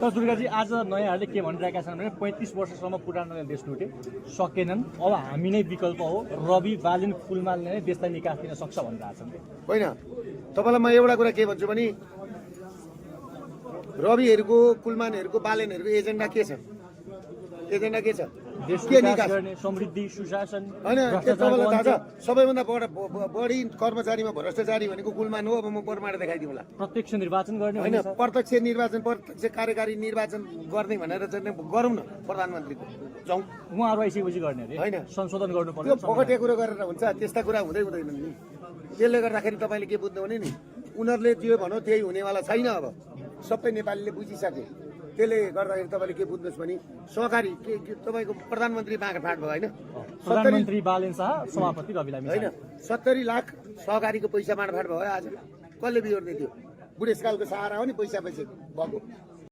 तर दुर्गाजी आज नयाँहरूले के भनिरहेका छन् भने 35 वर्षसम्म पुरानो देश लुटे सकेनन्, अब हामी नै विकल्प हो, रवि बालिन फुलमालले नै देशलाई निकास दिन सक्छ भनिरहेछन्। होइन, तपाईँलाई म एउटा कुरा के भन्छु भने रविहरूको कुलमानहरूको बालेनहरूको एजेन्डा के छ? एजेन्डा के छ? देश के विकास निकास गर्ने, समृद्धि, सुशासन, होइन, त्यो तपाईँलाई थाहा छ भ्रष्टाचार सबैभन्दा बढी कर्मचारीमा भ्रष्टाचारी भनेको कुलमान हो। अब म प्रमाण देखाइदिउँला। प्रत्यक्ष निर्वाचन गर्ने होइन, भनिन्छ। प्रत्यक्ष निर्वाचन, प्रत्यक्ष कार्यकारी निर्वाचन गर्ने भनेर चाहिँ गरौँ न प्रधानमन्त्रीको जाउँ। उहाँहरू आइसकेपछि गर्ने अरे होइन, संशोधन गर्नु त्यो पर्यो। फगटे कुरो गरेर हुन्छ? त्यस्ता कुरा हुँदैन नि। त्यसले गर्दाखेरि तपाईँले के बुझ्नु भने नि, उनीहरूले जे भनौँ त्यही हुनेवाला छैन। अब सबै नेपालीले बुझिसके। त्यसले गर्दाखेरि तपाईँले के बुझ्नुहोस् भने सहकारी के तपाईँको प्रधानमन्त्री बाँडफाँड भयो होइन? प्रधानमन्त्री बालेन शाह, सभापति रवि लामी होइन, 70 लाख सहकारीको पैसा बाँडफाँड भयो। आज कसले बिहोर्ने थियो? बुढेसकालको सहारा हो नि पैसा भएको।